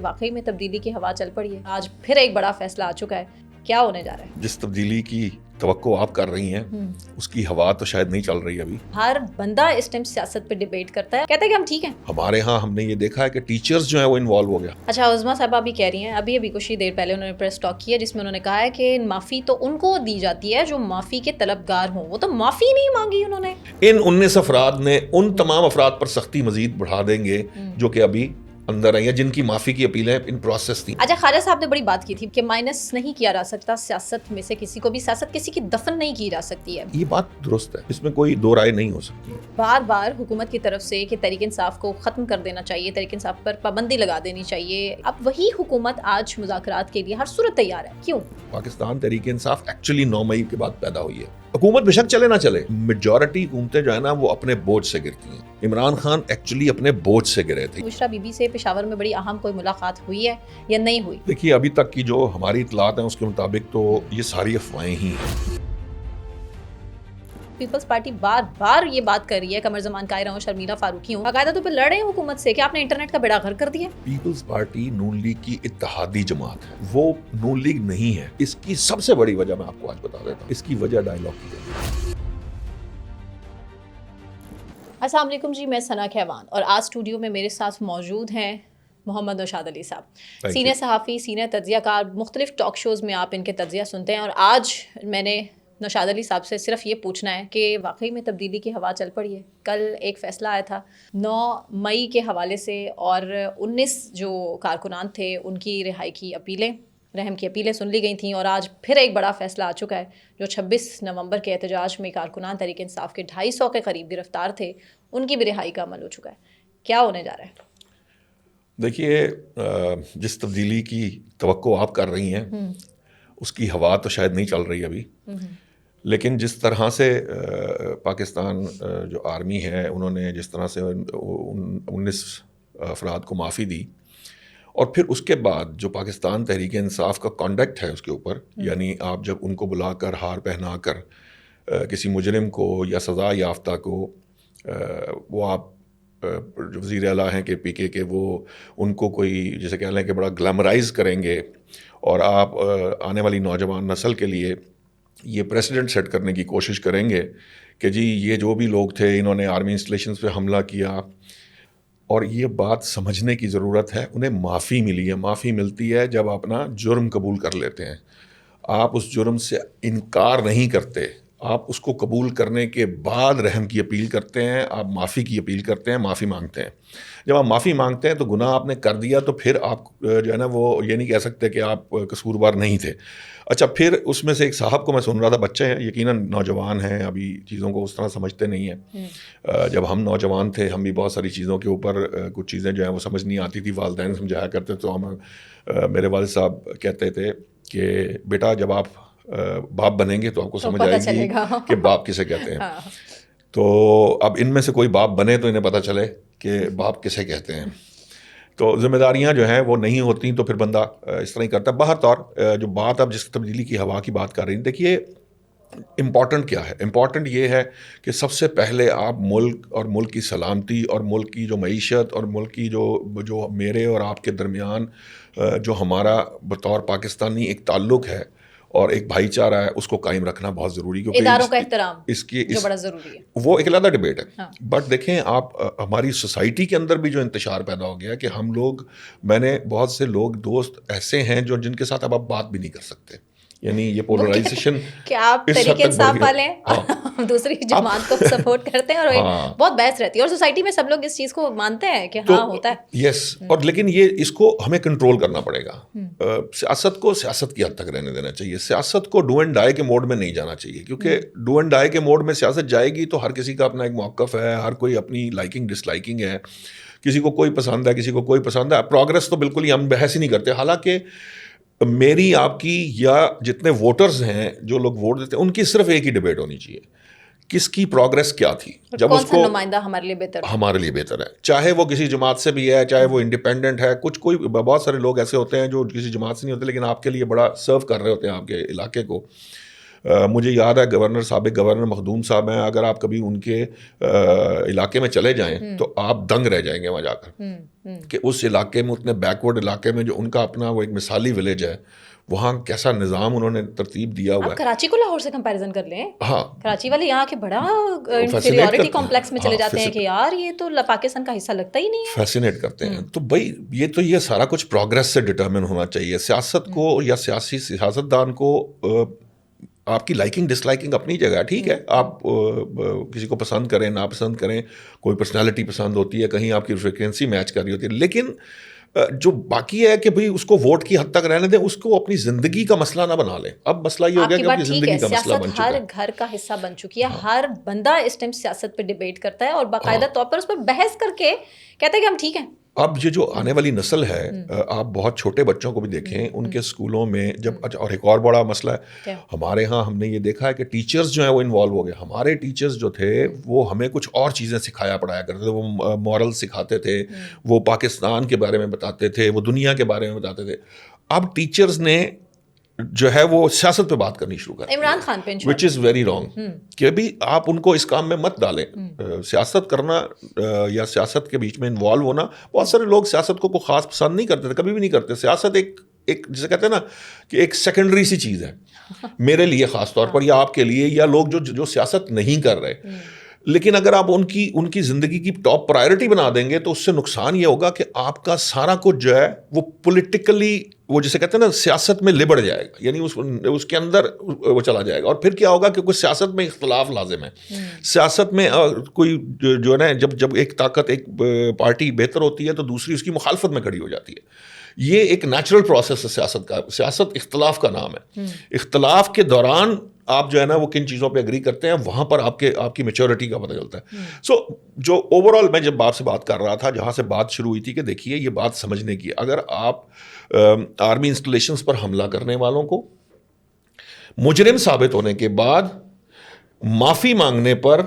واقعی میں تبدیلی کی ہوا چل پڑی ہے. آج پھر ایک بڑا فیصلہ آ چکا ہے. کیا ہونے جا رہا ہے؟ جس تبدیلی کی توقع آپ کر رہی ہیں اس کی ہوا تو شاید نہیں چل رہی ابھی. ہر بندہ اس ٹائم سیاست پہ ڈیبیٹ کرتا ہے, کہتا ہے کہ ہم ٹھیک ہیں. ہمارے ہاں ہم نے یہ دیکھا ہے کہ ٹیچرز جو ہیں وہ انوالو ہو گیا. اچھا, عظمیٰ صاحبہ بھی کہہ رہی ہیں, ابھی کچھ ہی دیر پہلے انہوں نے پریس ٹاک کی ہے جس میں انہوں نے کہا ہے کہ معافی تو ان کو دی جاتی ہے جو معافی کے طلبگار ہوں. وہ تو معافی نہیں مانگی انہوں نے. ان 19 افراد نے ان تمام افراد پر سختی مزید بڑھا دیں گے جو کہ ابھی اندر ہیں یا جن کی معافی کی اپیلیں ان پروسیس تھیں. اچھا, خواجہ صاحب نے بڑی بات کی تھی کہ مائنس نہیں کیا جا سکتا سیاست میں سے کسی کو بھی, سیاست کسی کی دفن نہیں کی جا سکتی ہے. یہ بات درست ہے, اس میں کوئی دو رائے نہیں ہو سکتی. بار بار حکومت کی طرف سے کہ تحریک انصاف کو ختم کر دینا چاہیے, تحریک انصاف پر پابندی لگا دینی چاہیے. اب وہی حکومت آج مذاکرات کے لیے ہر صورت تیار ہے. کیوں؟ پاکستان تحریک انصاف ایکچولی 9 مئی کے بعد پیدا ہوئی ہے. حکومت بے شک چلے نہ چلے, میجورٹی حکومتیں جو ہے نا وہ اپنے بوجھ سے گرتی ہیں. عمران خان ایکچولی اپنے بوجھ سے گرے تھے. بشرا بی بی سے پشاور میں بڑی اہم کوئی ملاقات ہوئی ہے یا نہیں ہوئی؟ دیکھیے, ابھی تک کی جو ہماری اطلاعات ہیں اس کے مطابق تو یہ ساری افواہیں ہی ہیں. پیپلز پارٹی بار بار یہ بات کر رہی ہے, قمر زمان قائرہ ہوں, شرمیلا فاروقی ہوں, باقاعدہ تو پہ لڑ رہے ہیں حکومت سے کہ آپ نے انٹرنیٹ کا بیڑا غرق کر دیا. پیپلز پارٹی نون لیگ کی اتحادی جماعت ہے, وہ نون لیگ نہیں ہے. اس کی سب سے بڑی وجہ میں آپ کو آج بتا دیتا ہوں. اس کی وجہ ڈائیلاگ کی ہے. السلام علیکم جی, میں ثنا کھیوان اور آج اسٹوڈیو میں میرے ساتھ موجود ہیں محمد نوشاد علی صاحب, سینئر صحافی, سینئر تجزیہ کار. مختلف ٹاک شوز میں آپ ان کے تجزیہ سنتے ہیں, اور آج میں نے نوشاد علی صاحب سے صرف یہ پوچھنا ہے کہ واقعی میں تبدیلی کی ہوا چل پڑی ہے. کل ایک فیصلہ آیا تھا 9 مئی کے حوالے سے, اور 19 جو کارکنان تھے ان کی رہائی کی اپیلیں, رحم کی اپیلیں سن لی گئی تھیں, اور آج پھر ایک بڑا فیصلہ آ چکا ہے جو 26 نومبر کے احتجاج میں کارکنان تحریک انصاف کے 250 کے قریب گرفتار تھے, ان کی بھی رہائی کا عمل ہو چکا ہے. کیا ہونے جا رہا ہے؟ دیکھیے, جس تبدیلی کی توقع آپ کر رہی ہیں اس کی ہوا تو شاید نہیں چل رہی ابھی, لیکن جس طرح سے پاکستان جو آرمی ہے انہوں نے جس طرح سے 19 افراد کو معافی دی, اور پھر اس کے بعد جو پاکستان تحریک انصاف کا کانڈکٹ ہے اس کے اوپر, یعنی آپ جب ان کو بلا کر ہار پہنا کر کسی مجرم کو یا سزا یافتہ کو, وہ آپ جو وزیر اعلیٰ ہیں کہ پی کے وہ ان کو کوئی جیسے کہہ لیں کہ بڑا گلیمرائز کریں گے, اور آپ آنے والی نوجوان نسل کے لیے یہ پریسیڈنٹ سیٹ کرنے کی کوشش کریں گے کہ جی یہ جو بھی لوگ تھے انہوں نے آرمی انسٹالیشنز پہ حملہ کیا. اور یہ بات سمجھنے کی ضرورت ہے, انہیں معافی ملی ہے. معافی ملتی ہے جب آپ اپنا جرم قبول کر لیتے ہیں. آپ اس جرم سے انکار نہیں کرتے, آپ اس کو قبول کرنے کے بعد رحم کی اپیل کرتے ہیں, آپ معافی کی اپیل کرتے ہیں, معافی مانگتے ہیں. جب آپ معافی مانگتے ہیں تو گناہ آپ نے کر دیا, تو پھر آپ جو ہے نا وہ یہ نہیں کہہ سکتے کہ آپ قصوروار نہیں تھے. اچھا, پھر اس میں سے ایک صاحب کو میں سن رہا تھا, بچے ہیں یقیناً, نوجوان ہیں, ابھی چیزوں کو اس طرح سمجھتے نہیں ہیں. جب ہم نوجوان تھے ہم بھی بہت ساری چیزوں کے اوپر کچھ چیزیں جو ہیں وہ سمجھ نہیں آتی تھی, والدین سمجھایا کرتے, تو ہم میرے والد صاحب کہتے تھے کہ بیٹا جب آپ باپ بنیں گے تو آپ کو سمجھ آئے گی کہ باپ کسے کہتے ہیں. تو اب ان میں سے کوئی باپ بنے تو انہیں پتہ چلے کہ باپ کسے کہتے ہیں. تو ذمہ داریاں جو ہیں وہ نہیں ہوتی تو پھر بندہ اس طرح ہی کرتا ہے. بہر طور جو بات اب جس تبدیلی کی ہوا کی بات کر رہی ہیں, دیکھیے امپورٹنٹ کیا ہے. امپورٹنٹ یہ ہے کہ سب سے پہلے آپ ملک اور ملک کی سلامتی اور ملک کی جو معیشت اور ملک کی جو میرے اور آپ کے درمیان جو ہمارا بطور پاکستانی ایک تعلق ہے اور ایک بھائی چارہ ہے, اس کو قائم رکھنا بہت ضروری ہے. اداروں کا احترام جو بڑا ضروری ہے, وہ ایک علیحدہ ڈیبیٹ ہے. بٹ دیکھیں آپ, ہماری سوسائٹی کے اندر بھی جو انتشار پیدا ہو گیا کہ ہم لوگ, میں نے بہت سے لوگ دوست ایسے ہیں جو جن کے ساتھ اب آپ بات بھی نہیں کر سکتے. یعنی یہ پولرائزیشن کیا آپ تحریک انصاف والے ہیں, دوسری جماعت کو سپورٹ کرتے ہیں, اور بہت بحث رہتی ہے, اور سوسائٹی میں سب لوگ اس چیز کو مانتے ہیں کہ ہاں ہوتا ہے. یس, اور لیکن یہ اس کو ہمیں کنٹرول کرنا پڑے گا. سیاست کو سیاست کی حد تک رہنے دینا چاہیے. سیاست کو ڈو اینڈ ڈائی کے موڈ میں نہیں جانا چاہیے, کیونکہ ڈو اینڈ ڈائی کے موڈ میں سیاست جائے گی تو ہر کسی کا اپنا ایک موقف ہے, ہر کوئی اپنی لائکنگ ڈس لائکنگ ہے, کسی کو کوئی پسند ہے, کسی کو کوئی پسند ہے. پروگرس تو بالکل ہی ہم بحث ہی نہیں کرتے. حالانکہ میری, آپ کی, یا جتنے ووٹرز ہیں جو لوگ ووٹ دیتے ہیں, ان کی صرف ایک ہی ڈبیٹ ہونی چاہیے, کس کی پروگرس کیا تھی, جب اس کو نمائندہ ہمارے لیے بہتر ہے, چاہے وہ کسی جماعت سے بھی ہے, چاہے وہ انڈیپینڈنٹ ہے. کوئی بہت سارے لوگ ایسے ہوتے ہیں جو کسی جماعت سے نہیں ہوتے لیکن آپ کے لیے بڑا سرو کر رہے ہوتے ہیں آپ کے علاقے کو. مجھے یاد ہے سابق گورنر مخدوم صاحب ہیں, اگر آپ کبھی ان کے علاقے میں چلے جائیں تو آپ دنگ رہ جائیں گے وہاں جا کر کہ اس علاقے میں, اتنے بیکورڈ علاقے میں جو ان کا اپنا وہ ایک مثالی ولیج ہے, وہاں کیسا نظام انہوں نے ترتیب دیا ہوا ہے. کراچی کو لاہور سے کمپیریزن کر لیں, ہاں کراچی والے یہاں کے بڑا انفیریورٹی کمپلیکس میں چلے جاتے ہیں کہ یار یہ تو پاکستان کا حصہ لگتا ہی نہیں ہے, فیسینیٹ کرتے ہیں. تو بھائی یہ سارا کچھ پروگریس سے ڈٹرمن ہونا چاہیے. سیاست کو یا سیاستدان کو آپ کی لائکنگ ڈس لائکنگ اپنی جگہ, ٹھیک ہے, آپ کسی کو پسند کریں ناپسند کریں, کوئی پرسنالٹی پسند ہوتی ہے, کہیں آپ کی فریکوینسی میچ کر رہی ہوتی ہے, لیکن جو باقی ہے کہ بھئی اس کو ووٹ کی حد تک رہنے دیں, اس کو اپنی زندگی کا مسئلہ نہ بنا لیں. اب مسئلہ یہ ہو گیا کہ اپنی زندگی کا مسئلہ بن چکا ہے. سیاست ہر گھر کا حصہ بن چکی ہے, ہر بندہ اس ٹائم سیاست پہ ڈیبیٹ کرتا ہے اور باقاعدہ طور پر اس پر بحث کر کے کہتا ہے کہ ہم ٹھیک ہیں. اب یہ جو آنے والی نسل ہے, آپ بہت چھوٹے بچوں کو بھی دیکھیں, ان کے اسکولوں میں جب, اور ایک اور بڑا مسئلہ ہے ہمارے ہاں, ہم نے یہ دیکھا ہے کہ ٹیچرز جو ہیں وہ انوالو ہو گئے. ہمارے ٹیچرز جو تھے وہ ہمیں کچھ اور چیزیں سکھایا پڑھایا کرتے تھے, وہ مورل سکھاتے تھے, وہ پاکستان کے بارے میں بتاتے تھے, وہ دنیا کے بارے میں بتاتے تھے. اب ٹیچرز نے جو ہے وہ سیاست پہ بات کرنی شروع کر, عمران خان پہ, وچ از ویری رانگ, کہ بھی آپ ان کو اس کام میں مت ڈالیں. سیاست کرنا یا سیاست کے بیچ میں انوالو ہونا, بہت سارے لوگ سیاست کو خاص پسند نہیں کرتے تھے, کبھی بھی نہیں کرتے. سیاست ایک جسے کہتے ہیں نا کہ ایک سیکنڈری سی چیز ہے میرے لیے خاص طور پر, یا آپ کے لیے, یا لوگ جو سیاست نہیں کر رہے. لیکن اگر آپ ان کی زندگی کی ٹاپ پرائرٹی بنا دیں گے تو اس سے نقصان یہ ہوگا کہ آپ کا سارا کچھ جو ہے وہ پولیٹیکلی, وہ جسے کہتے ہیں نا سیاست میں لبڑ جائے گا, یعنی اس کے اندر وہ چلا جائے گا. اور پھر کیا ہوگا کہ کچھ سیاست میں اختلاف لازم ہے. سیاست میں کوئی جو ہے نا, جب ایک طاقت, ایک پارٹی بہتر ہوتی ہے تو دوسری اس کی مخالفت میں کھڑی ہو جاتی ہے. یہ ایک نیچرل پروسیس ہے سیاست کا. سیاست اختلاف کا نام ہے. اختلاف کے دوران آپ جو ہے نا وہ کن چیزوں پہ اگری کرتے ہیں, وہاں پر آپ کی میچورٹی کا پتہ چلتا ہے. سو جو اوور آل میں جب آپ سے بات کر رہا تھا, جہاں سے بات شروع ہوئی تھی کہ دیکھیے یہ بات سمجھنے کی, اگر آپ آرمی انسٹالیشنز پر حملہ کرنے والوں کو مجرم ثابت ہونے کے بعد معافی مانگنے پر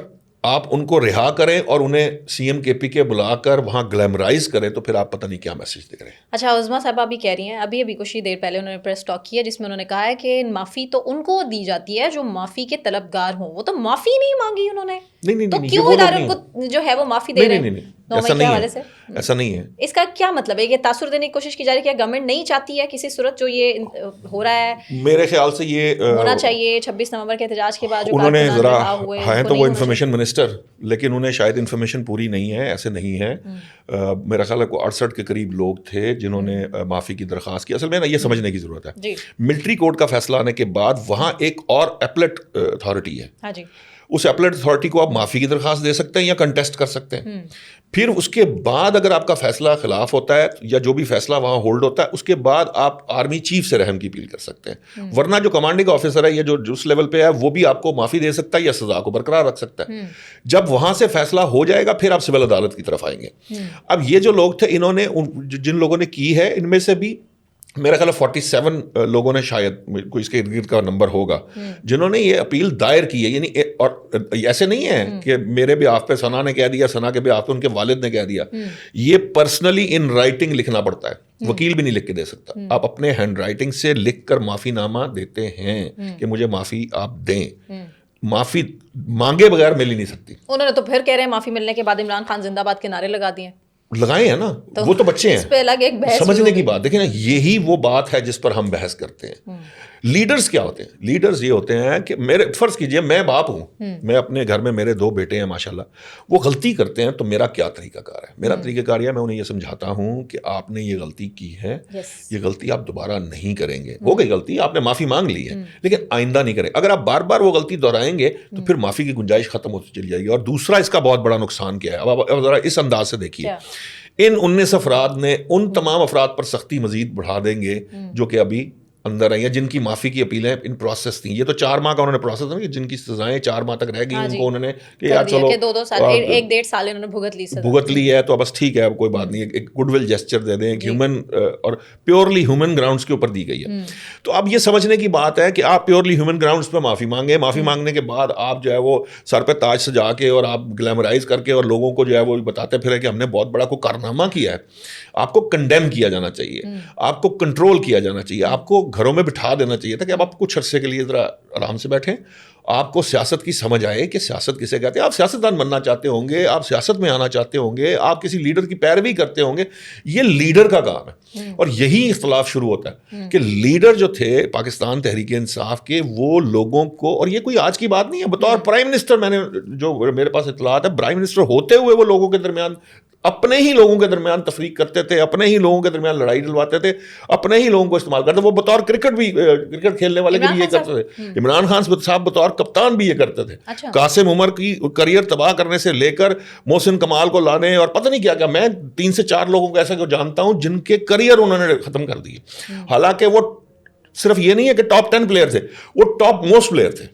آپ ان کو رہا کریں اور انہیں سی ایم کے پی کے بلا کر وہاں گلیمرائز کریں, تو پھر آپ پتہ نہیں کیا میسج دے رہے ہیں. اچھا, عظمیٰ صاحبہ بھی کہہ رہی ہیں, ابھی کچھ ہی دیر پہلے انہوں نے پریس ٹاک کیا جس میں انہوں نے کہا ہے کہ معافی تو ان کو دی جاتی ہے جو معافی کے طلبگار ہوں, وہ تو معافی نہیں مانگی انہوں نے, تو کیوں اداروں کو جو ہے وہ معافی دے رہے ہیں؟ ایسا نہیں ہے. اس کا کیا مطلب ہے؟ یہ تاثر دینے کی کوشش کی جا رہی ہے کہ گورنمنٹ نہیں چاہتی ہے کسی صورت جو یہ ہو رہا ہے. میرے خیال سے یہ ہونا چاہیے 26 نومبر کے احتجاج کے بعد. انہوں نے ذرا ہیں تو وہ انفارمیشن منسٹر, لیکن انہیں شاید انفارمیشن پوری نہیں ہے, ایسے نہیں ہے. میرا خیال ہے کوئی 68 کے قریب لوگ تھے جنہوں نے معافی کی درخواست کی. اصل میں نا یہ سمجھنے کی ضرورت ہے, ملٹری کوڈ کا فیصلہ آنے کے بعد وہاں ایک اور ایپلیٹ اتھارٹی ہے. اس ایپلیٹ اتھارٹی کو آپ معافی کی درخواست دے سکتے ہیں یا کنٹیسٹ کر سکتے ہیں. پھر اس کے بعد اگر آپ کا فیصلہ خلاف ہوتا ہے یا جو بھی فیصلہ وہاں ہولڈ ہوتا ہے, اس کے بعد آپ آرمی چیف سے رحم کی اپیل کر سکتے ہیں. ورنہ جو کمانڈنگ آفیسر ہے یا جو اس لیول پہ ہے وہ بھی آپ کو معافی دے سکتا ہے یا سزا کو برقرار رکھ سکتا ہے. جب وہاں سے فیصلہ ہو جائے گا پھر آپ سول عدالت کی طرف آئیں گے. اب یہ جو لوگ تھے, انہوں نے جن لوگوں نے کی ہے, ان میں سے بھی میرا خیال ہے 47 لوگوں نے, شاید کوئی اس کے ارد گرد کا نمبر ہوگا, جنہوں نے یہ اپیل دائر کی ہے. یعنی اور ایسے نہیں ہے کہ میرے بیہاف پہ ثنا نے کہہ دیا, ثنا کے بیہاف پہ ان کے والد نے کہہ دیا. یہ پرسنلی ان رائٹنگ لکھنا پڑتا ہے, وکیل بھی نہیں لکھ کے دے سکتا. آپ اپنے ہینڈ رائٹنگ سے لکھ کر معافی نامہ دیتے ہیں کہ مجھے معافی آپ دیں. معافی مانگے بغیر مل ہی نہیں سکتی. انہوں نے تو پھر کہہ رہے ہیں معافی ملنے کے بعد عمران خان زندہ باد کے نعرے لگا دیے. لگائے ہیں نا, وہ تو بچے ہیں. سمجھنے کی بات دیکھیں نا, یہی وہ بات ہے جس پر ہم بحث کرتے ہیں. لیڈرز کیا ہوتے ہیں؟ لیڈرز یہ ہوتے ہیں کہ میرے, فرض کیجئے میں باپ ہوں, میں اپنے گھر میں میرے 2 بیٹے ہیں ماشاءاللہ, وہ غلطی کرتے ہیں تو میرا کیا طریقہ کار ہے؟ میرا طریقہ کار یہ, میں انہیں یہ سمجھاتا ہوں کہ آپ نے یہ غلطی کی ہے, یہ غلطی آپ دوبارہ نہیں کریں گے. ہو گئی غلطی, آپ نے معافی مانگ لی ہے, لیکن آئندہ نہیں کریں. اگر آپ بار بار وہ غلطی دہرائیں گے تو پھر معافی کی گنجائش ختم ہوتی چلی جائے گی. اور دوسرا اس کا بہت بڑا نقصان کیا ہے, اب آپ ذرا اس انداز سے دیکھیے, ان 19 افراد نے ان تمام افراد پر سختی مزید بڑھا دیں گے جو کہ ابھی اندر آئی ہیں, جن کی معافی کی اپیلیں ان پروسیس تھیں. یہ تو 4 ماہ کا انہوں نے پروسیس ہے, جن کی سزائیں 4 ماہ تک رہ گئی, ان کو انہوں نے کہ یار چلو 2 سال 1.5 سال انہوں نے بھگت لی ہے تو بس ٹھیک ہے, اب کوئی بات نہیں, ایک گڈ ول جیسچر دے دیں, ایک ہیومن اور پیورلی ہیومن گراؤنڈس کے اوپر دی گئی ہے. تو اب یہ سمجھنے کی بات ہے کہ آپ پیورلی ہیومن گراؤنڈس پہ معافی مانگیں, معافی مانگنے کے بعد آپ جو ہے وہ سر پہ تاج سجا کے اور آپ گلیمرائز کر کے اور لوگوں کو جو ہے وہ بتاتے پھرے کہ ہم نے بہت بڑا کوئی کارنامہ کیا ہے. آپ کو کنڈیم کیا جانا چاہیے, آپ کو کنٹرول کیا جانا چاہیے, آپ کو گھروں میں بٹھا دینا چاہیے تھا کہ اب آپ کچھ عرصے کے لیے ذرا آرام سے بیٹھیں, آپ کو سیاست کی سمجھ آئے کہ سیاست کسے کہتے ہیں, آپ سیاستدان بننا چاہتے ہوں گے, آپ سیاست میں آنا چاہتے ہوں گے, آپ کسی لیڈر کی پیروی کرتے ہوں گے, یہ لیڈر کا کام ہے. اور یہی اختلاف شروع ہوتا ہے کہ لیڈر جو تھے پاکستان تحریک انصاف کے, وہ لوگوں کو, اور یہ کوئی آج کی بات نہیں ہے, بطور پرائم منسٹر, میں نے جو میرے پاس اطلاعات ہے, پرائم منسٹر ہوتے ہوئے وہ لوگوں کے درمیان, اپنے ہی لوگوں کے درمیان تفریق کرتے تھے, اپنے ہی لوگوں کے درمیان لڑائی ڈلواتے تھے, اپنے ہی لوگوں کو استعمال کرتے. وہ بطور کرکٹ کھیلنے والے بھی یہ کرتے تھے, عمران خان صاحب بطور کپتان بھی یہ کرتے تھے. قاسم عمر کی کریئر تباہ کرنے سے لے کر محسن کمال کو لانے اور پتہ نہیں کیا کیا, میں 3 سے 4 لوگوں کو ایسا کو جانتا ہوں جن کے کریئر انہوں نے ختم کر دیے. حالانکہ وہ صرف یہ نہیں ہے کہ ٹاپ 10 پلیئر تھے, وہ ٹاپ موسٹ پلیئر تھے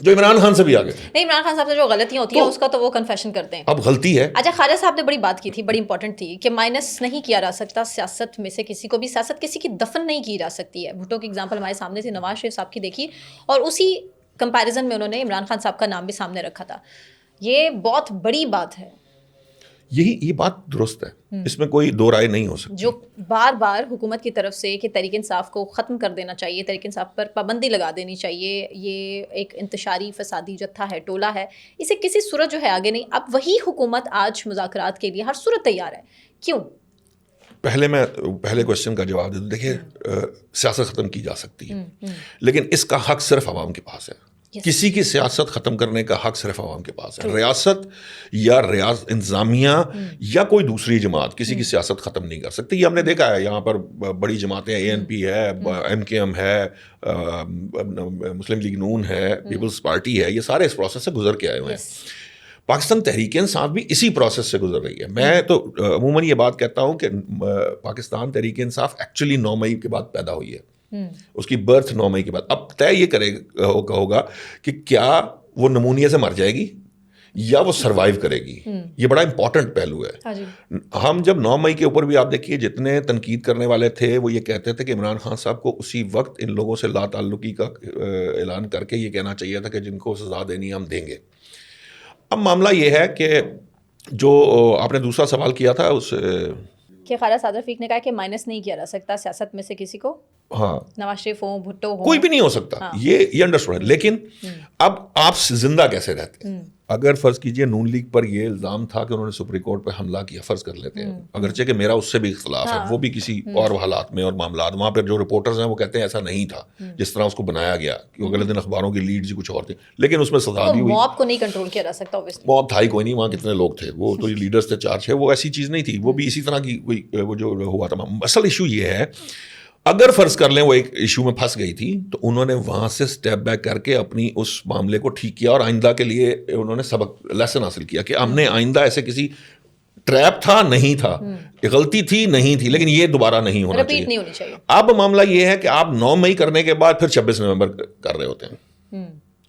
جو عمران خان سے بھی آگے تھے. نہیں, عمران خان صاحب سے جو غلطیاں ہوتی ہیں اس کا تو وہ کنفیشن کرتے ہیں. اب غلطی ہے. اچھا, خواجہ صاحب نے بڑی بات کی تھی, بڑی امپورٹنٹ تھی, کہ مائنس نہیں کیا جا سکتا سیاست میں سے کسی کو بھی, سیاست کسی کی دفن نہیں کی جا سکتی ہے. بھٹو کی ایگزامپل ہمارے سامنے تھی, نواز شریف صاحب کی دیکھی, اور اسی کمپیریزن میں انہوں نے عمران خان صاحب کا نام بھی سامنے رکھا تھا. یہ بہت بڑی بات ہے. یہ بات درست ہے, اس میں کوئی دو رائے نہیں ہو سکتی. جو بار بار حکومت کی طرف سے کہ تحریک انصاف کو ختم کر دینا چاہیے, تحریک انصاف پر پابندی لگا دینی چاہیے, یہ ایک انتشاری فسادی جتھا ہے, ٹولہ ہے, اسے کسی صورت جو ہے آگے نہیں. اب وہی حکومت آج مذاکرات کے لیے ہر صورت تیار ہے, کیوں؟ پہلے کوشچن کا جواب دے دوں. دیکھیے, سیاست ختم کی جا سکتی ہے, لیکن اس کا حق صرف عوام کے پاس ہے. کسی کی سیاست ختم کرنے کا حق صرف عوام کے پاس ہے. ریاست یا انتظامیہ یا کوئی دوسری جماعت کسی کی سیاست ختم نہیں کر سکتی. یہ ہم نے دیکھا ہے, یہاں پر بڑی جماعتیں, ANP ہے, MKM ہے, مسلم لیگ نون ہے, پیپلز پارٹی ہے, یہ سارے اس پروسیس سے گزر کے آئے ہوئے ہیں. پاکستان تحریک انصاف بھی اسی پروسیس سے گزر رہی ہے. میں تو عموماً یہ بات کہتا ہوں کہ پاکستان تحریک انصاف ایکچولی 9 مئی کے بعد پیدا ہوئی ہے. اس کی برتھ 9 مئی کے بعد. اب طے یہ ہوگا کہ کیا وہ نمونیا سے مر جائے گی یا وہ سروائیو کرے گی. یہ بڑا امپورٹنٹ پہلو ہے. ہم جب 9 مئی کے اوپر بھی آپ دیکھیے جتنے تنقید کرنے والے تھے وہ یہ کہتے تھے کہ عمران خان صاحب کو اسی وقت ان لوگوں سے لا تعلقی کا اعلان کر کے یہ کہنا چاہیے تھا کہ جن کو سزا دینی ہم دیں گے. اب معاملہ یہ ہے کہ جو آپ نے دوسرا سوال کیا تھا اس کہ خواجہ سعد رفیق نے کہا کہ مائنس نہیں کیا جا سکتا سیاست میں سے کسی کو. ہاں, نواز شریف ہوں, بھٹو ہوں, کوئی بھی نہیں ہو سکتا. یہ انڈرسٹینڈ ہے. لیکن اب آپ زندہ کیسے رہتے ہیں؟ اگر فرض کیجئے نون لیگ پر یہ الزام تھا کہ انہوں نے سپریم کورٹ پہ حملہ کیا, فرض کر لیتے ہیں, اگرچہ کہ میرا اس سے بھی اختلاف ہے, وہ بھی کسی اور حالات میں اور معاملات, وہاں پہ جو رپورٹرز ہیں وہ کہتے ہیں ایسا نہیں تھا جس طرح اس کو بنایا گیا, کیونکہ اگلے دن اخباروں کی لیڈز کچھ اور تھی, لیکن اس میں سزا بھی ہوئی. موب کو نہیں کنٹرول کیا جا سکتا, موب تھا ہی کوئی نہیں, وہاں کتنے لوگ تھے, وہ تو لیڈرز تھے 4-6, وہ ایسی چیز نہیں تھی, وہ بھی اسی طرح کی کوئی وہ جو ہوا تھا. اصل ایشو یہ ہے, اگر فرض کر لیں وہ ایک ایشو میں پھنس گئی تھی تو انہوں نے وہاں سے سٹیپ بیک کر کے اپنی اس معاملے کو ٹھیک کیا, اور آئندہ کے لیے انہوں نے سبق لیسن حاصل کیا کہ ہم نے آئندہ ایسے کسی ٹریپ تھا نہیں تھا, غلطی تھی نہیں تھی, لیکن یہ دوبارہ نہیں ہونا چاہیے. اب معاملہ یہ ہے کہ آپ 9 مئی کرنے کے بعد پھر 26 نومبر کر رہے ہوتے ہیں.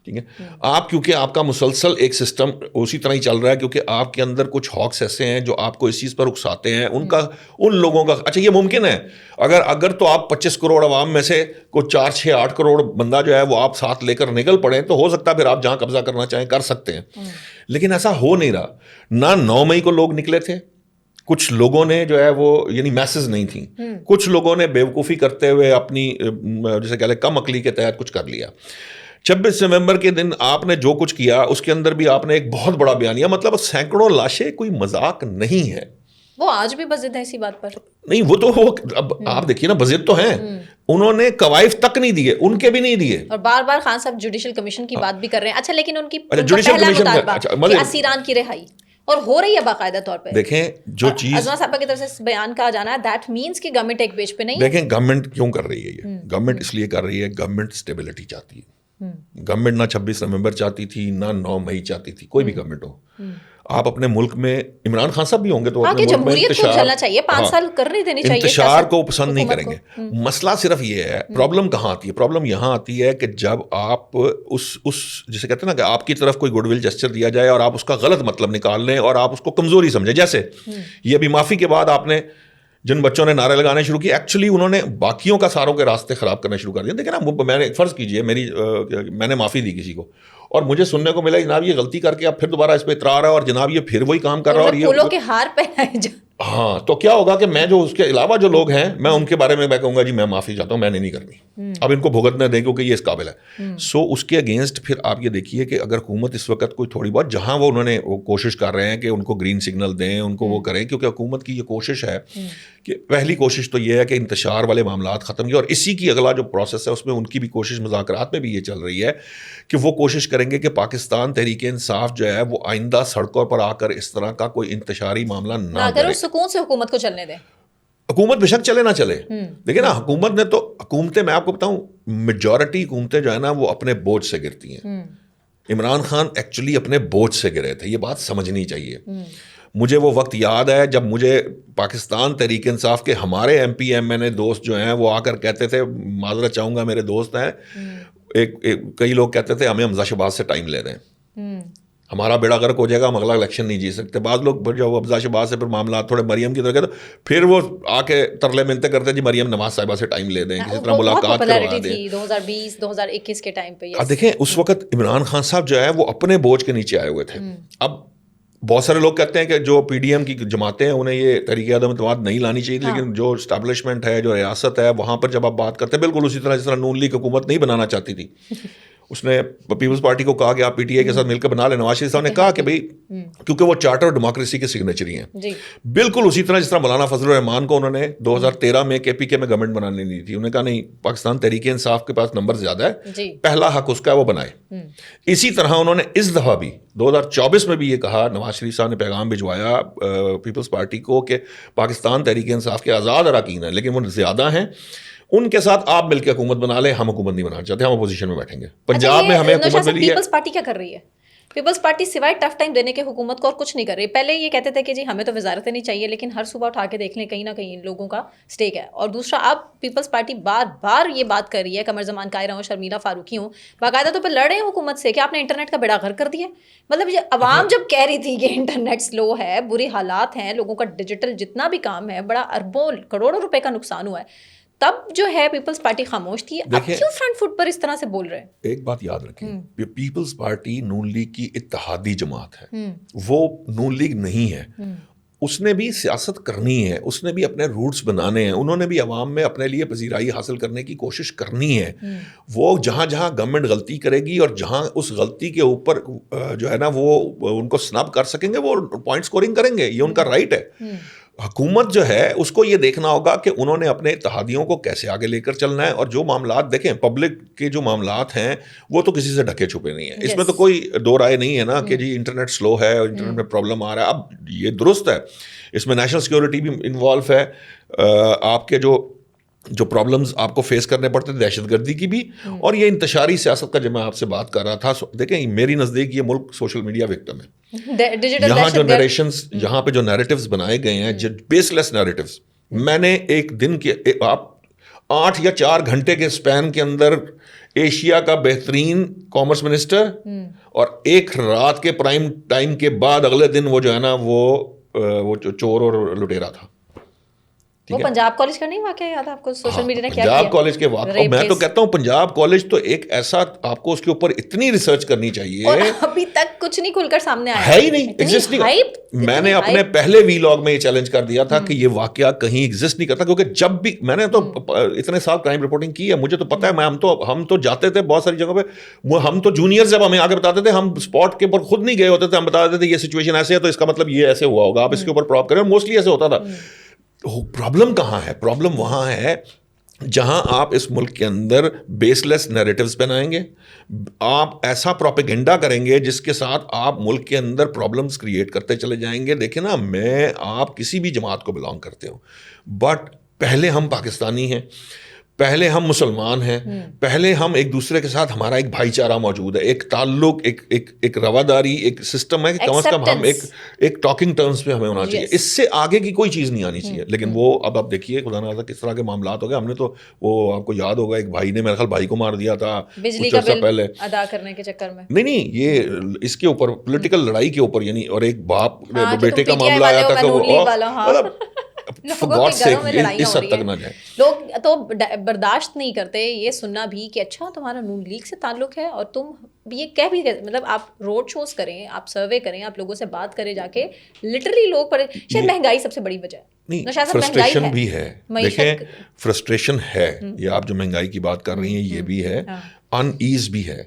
ٹھیک ہے, آپ کیونکہ آپ کا مسلسل ایک سسٹم اسی طرح ہی چل رہا ہے, کیونکہ آپ کے اندر کچھ ہاکس ایسے ہیں جو آپ کو اس چیز پر اکساتے ہیں, ان لوگوں کا. اچھا, یہ ممکن ہے اگر تو آپ 25 کروڑ عوام میں سے کوئی 4-6-8 کروڑ بندہ جو ہے وہ آپ ساتھ لے کر نکل پڑیں تو ہو سکتا ہے پھر آپ جہاں قبضہ کرنا چاہیں کر سکتے ہیں. لیکن ایسا ہو نہیں رہا. نہ 9 مئی کو لوگ نکلے تھے, کچھ لوگوں نے جو ہے وہ یعنی میسز نہیں تھیں, کچھ لوگوں نے بیوقوفی کرتے ہوئے اپنی جیسے کہہ لیں کم عقلی کے تحت کچھ کر لیا. 26 نومبر کے دن آپ نے جو کچھ کیا اس کے اندر بھی آپ نے ایک بہت بڑا بیانیہ, مطلب سینکڑوں لاشیں کوئی مذاق نہیں ہے. وہ آج بھی بضد ہے اسی بات پر. نہیں, وہ تو اب آپ دیکھیے نا, بضد تو ہیں, انہوں نے قوائف تک نہیں دیے, ان کے بھی نہیں دیے, اور بار بار خان صاحب جوڈیشل کمشن کی بات بھی کر رہے ہیں. اچھا, لیکن ان کی پہلا مطالبہ اسیران کی رہائی اور ہو رہی ہے باقاعدہ طور پہ. دیکھیں جو چیز عظمہ صاحبہ کی طرف سے بیان کہا جانا ہے, دیٹ مینس کہ گورنمنٹ ایک پیج پہ نہیں. دیکھیں گورنمنٹ کیوں کر رہی ہے یہ, گورنمنٹ اس لیے کر رہی ہے, گورنمنٹ اسٹیبلٹی چاہتی ہے. گورنمنٹ نہ 26 نومبر چاہتی تھی نہ 9 مئی چاہتی تھی, کوئی بھی گورنمنٹ ہو. آپ اپنے ملک میں عمران خان صاحب بھی ہوں گے تو اپنے ملک میں انتشار کو پسند نہیں کریں گے. مسئلہ صرف یہ ہے, پرابلم کہاں آتی ہے, پرابلم یہاں آتی ہے کہ جب آپ اس جسے کہتے ہیں نا کہ آپ کی طرف کوئی گڈ ول جسچر دیا جائے اور آپ اس کا غلط مطلب نکال لیں اور آپ اس کو کمزوری سمجھیں. جیسے یہ ابھی معافی کے بعد آپ نے جن بچوں نے نعرے لگانے شروع کیے, ایکچولی انہوں نے باقیوں کا ساروں کے راستے خراب کرنا شروع کر دیا. دیکھیں نا, میں نے فرض کیجئے میں نے معافی دی کسی کو, اور مجھے سننے کو ملا جناب یہ غلطی کر کے اب پھر دوبارہ اس پہ اترا رہا ہے اور جناب یہ پھر وہی کام کر رہا ہے اور یہ پھولوں کے ہار پہنائے جا. ہاں تو کیا ہوگا کہ میں جو اس کے علاوہ جو لوگ ہیں میں ان کے بارے میں کہوں گا جی میں معافی چاہتا ہوں, میں نے نہیں کرنی, اب ان کو بھگتنے دیں کیونکہ یہ اس قابل ہے. سو اس کے اگینسٹ پھر آپ یہ دیکھیے کہ اگر حکومت اس وقت کوئی تھوڑی بہت جہاں وہ انہوں نے وہ کوشش کر رہے ہیں کہ ان کو گرین سگنل دیں, ان کو وہ کریں, کیونکہ حکومت کی یہ کوشش ہے کہ پہلی کوشش تو یہ ہے کہ انتشار والے معاملات ختم کیے, اور اسی کی اگلا جو پروسیس ہے اس میں ان کی بھی کوشش مذاکرات میں بھی یہ چل رہی ہے کہ وہ کوشش کریں گے کہ پاکستان تحریک انصاف جو ہے وہ آئندہ سڑکوں پر آ کر اس طرح کا کوئی انتشاری معاملہ نہ کرے, سکون سے حکومت کو چلنے دیں. حکومت بے شک چلے نہ چلے, دیکھیں نا حکومت نے تو حکومتیں میں آپ کو بتاؤں میجورٹی حکومتیں جو ہے نا وہ اپنے بوجھ سے گرتی ہیں. عمران خان ایکچولی اپنے بوجھ سے گرے تھے, یہ بات سمجھنی چاہیے. مجھے وہ وقت یاد ہے جب مجھے پاکستان تحریک انصاف کے ہمارے ایم پی ایم این اے دوست جو ہیں وہ آ کر کہتے تھے, معذرت چاہوں گا میرے دوست ہیں, کئی لوگ کہتے تھے ہمیں حمزہ شہباز سے ٹائم لے دیں, ہمارا بیڑا غرق ہو جائے گا, ہم اگلا الیکشن نہیں جیت سکتے. بعض لوگ جو حمزہ شہباز سے پھر معاملات تھوڑے مریم کی طرح کہتے پھر وہ آ کے ترلے ملتے کرتے جی مریم نواز صاحبہ سے ٹائم لے دیں, کسی طرح ملاقات کروا دیں. 2020-2021 کے ٹائم پہ دیکھیں اس وقت عمران خان صاحب جو ہے وہ اپنے بوجھ کے نیچے آئے ہوئے تھے. اب بہت سارے لوگ کہتے ہیں کہ جو پی ڈی ایم کی جماعتیں ہیں انہیں یہ تحریک عدم اعتماد نہیں لانی چاہیے, لیکن جو اسٹیبلشمنٹ ہے جو ریاست ہے وہاں پر جب آپ بات کرتے ہیں بالکل اسی طرح جس طرح نون لیگ حکومت نہیں بنانا چاہتی تھی, اس نے پیپلز پارٹی کو کہا کہ آپ پی ٹی آئی کے ساتھ مل کر بنا لیں. نواز شریف صاحب نے کہا کہ بھائی کیونکہ وہ چارٹر ڈیموکریسی کے سگنیچری ہیں, بالکل اسی طرح جس طرح مولانا فضل الرحمان کو انہوں نے 2013 میں کے پی کے میں گورنمنٹ بنانے نہیں تھی, انہوں نے کہا نہیں پاکستان تحریک انصاف کے پاس نمبر زیادہ ہے, پہلا حق اس کا ہے وہ بنائے. اسی طرح انہوں نے اس دفعہ بھی 2024 میں بھی یہ کہا, نواز شریف صاحب نے پیغام بھجوایا پیپلز پارٹی کو کہ پاکستان تحریک انصاف کے آزاد اراکین ہیں لیکن وہ زیادہ ہیں, ان کے ساتھ آپ مل کے حکومت بنا لیں, ہم حکومت نہیں بنانا چاہتے, ہم اپوزیشن میں بیٹھیں گے. پنجاب میں ہمیں حکومت ملی ہے. پیپلز پارٹی کیا کر رہی ہے؟ پیپلز پارٹی سوائے ٹف ٹائم دینے کے حکومت کو اور کچھ نہیں کر رہی. پہلے یہ کہتے تھے کہ جی ہمیں تو وزارتیں نہیں چاہیے, لیکن ہر صبح اٹھا کے دیکھ لیں کہیں نہ کہیں لوگوں کا اسٹیک ہے. اور دوسرا اب پیپلز پارٹی بار بار یہ بات کر رہی ہے, قمر زمان قاہرہ ہوں, شرمیلا فاروقی ہوں, باقاعدہ تو پہ لڑ رہے ہیں حکومت سے کہ آپ نے انٹرنیٹ کا بیڑا غرق کر دیا. مطلب یہ عوام جب کہہ رہی تھی کہ انٹرنیٹ سلو ہے, برے حالات ہیں, لوگوں کا ڈیجیٹل جتنا بھی کام ہے بڑا اربوں کروڑوں روپے کا نقصان ہوا ہے, تب جو ہے پیپلز پارٹی خاموش تھی. اب کیوں فرنٹ فٹ پر اس طرح سے بول رہے ہیں؟ ایک بات یاد رکھیں, پیپلز پارٹی نون لیگ کی اتحادی جماعت ہے, وہ نون لیگ نہیں ہے. اس نے بھی سیاست کرنی ہے, اس نے بھی اپنے روٹس بنانے ہیں, انہوں نے بھی عوام میں اپنے لیے پذیرائی حاصل کرنے کی کوشش کرنی ہے. وہ جہاں جہاں گورنمنٹ غلطی کرے گی اور جہاں اس غلطی کے اوپر جو ہے نا وہ ان کو سنب کر سکیں گے وہ پوائنٹ سکورنگ کریں گے, یہ ان کا رائٹ ہے. حکومت جو ہے اس کو یہ دیکھنا ہوگا کہ انہوں نے اپنے اتحادیوں کو کیسے آگے لے کر چلنا ہے, اور جو معاملات دیکھیں پبلک کے جو معاملات ہیں وہ تو کسی سے ڈھکے چھپے نہیں ہیں. اس میں تو کوئی دو رائے نہیں ہے نا کہ جی انٹرنیٹ سلو ہے, انٹرنیٹ میں پرابلم آ رہا ہے. اب یہ درست ہے, اس میں نیشنل سیکورٹی بھی انوالو ہے, آپ کے جو پرابلمز آپ کو فیس کرنے پڑتے تھے دہشت گردی کی بھی, اور یہ انتشاری سیاست کا جب میں آپ سے بات کر رہا تھا. دیکھیں میری نزدیک یہ ملک سوشل میڈیا وکٹم ہے. یہاں جو نریشنز, یہاں پہ جو نیریٹیوز بنائے گئے ہیں بیس لیس نیریٹیوز, میں نے ایک دن کے آپ 8 یا 4 گھنٹے کے اسپین کے اندر ایشیا کا بہترین کامرس منسٹر اور ایک رات کے پرائم ٹائم کے بعد اگلے دن وہ جو ہے نا وہ چور اور لٹیرا تھا. وہ پنجاب کالج کا نہیں واقعہ یاد ہے آپ کو, سوشل میڈیا نے کیا پنجاب کالج کے واقعہ, میں تو کہتا ہوں پنجاب کالج تو ایک ایسا, آپ کو اس کے اوپر اتنی ریسرچ کرنی چاہیے, اور ابھی تک کچھ نہیں کھل کر سامنے آیا ہے ہی نہیں, ایگزسٹ نہیں. میں نے اپنے پہلے وی لاگ میں یہ چیلنج کر دیا تھا کہ یہ واقعہ کہیں ایگزسٹ نہیں کرتا, کیونکہ جب بھی میں نے تو اتنے سال کرائم رپورٹنگ کی ہے, مجھے تو پتا ہے, ہم تو جاتے تھے بہت ساری جگہوں پہ, ہم تو جونیئر جب ہمیں آگے بتاتے تھے, ہم اسپاٹ کے اوپر خود نہیں گئے ہوتے تھے, ہم بتا دیتے تھے یہ سچویشن ایسے ہے تو اس کا مطلب یہ ایسے ہوا ہوگا, آپ اس کے اوپر پراپ کریں, موسٹلی ایسے ہوتا تھا. پرابلم کہاں ہے؟ پرابلم وہاں ہے جہاں آپ اس ملک کے اندر بیس لیس نیریٹیوز بنائیں گے, آپ ایسا پروپیگنڈا کریں گے جس کے ساتھ آپ ملک کے اندر پرابلمز کریٹ کرتے چلے جائیں گے. دیکھیں نا, میں آپ کسی بھی جماعت کو بلانگ کرتے ہوں, بٹ پہلے ہم پاکستانی ہیں, پہلے ہم مسلمان ہیں, پہلے ہم ایک دوسرے کے ساتھ ہمارا ایک بھائی چارہ موجود ہے, ایک تعلق, ایک رواداری, ایک سسٹم ہے, کم از کم ہم ایک ٹاکنگ ٹرمز پہ ہمیں ہونا چاہیے. اس سے آگے کی کوئی چیز نہیں آنی چاہیے. لیکن وہ اب آپ دیکھیے خدا نہ کس طرح کے معاملات ہو گئے. ہم نے تو وہ آپ کو یاد ہوگا ایک بھائی نے میرے خیال بھائی کو مار دیا تھا بجلی کا بل ادا کرنے کے چکر میں. نہیں, یہ اس کے اوپر پولیٹیکل لڑائی کے اوپر, یعنی اور ایک باپ بیٹے کا معاملہ آیا تھا کہ وہ لوگ تو برداشت نہیں کرتے یہ سننا بھی کہ اچھا تمہارا نون لیگ سے تعلق ہے اور تم یہ کہہ بھی مطلب آپ روڈ شوز کریں, آپ سروے کریں, آپ لوگوں سے بات کریں جا کے, لٹرلی لوگ شاید مہنگائی سب سے بڑی وجہ ہے. نہیں, فرسٹریشن بھی ہے, دیکھیں فرسٹریشن ہے, یہ آپ جو مہنگائی کی بات کر رہی ہیں یہ بھی ہے, ان ایز بھی ہے,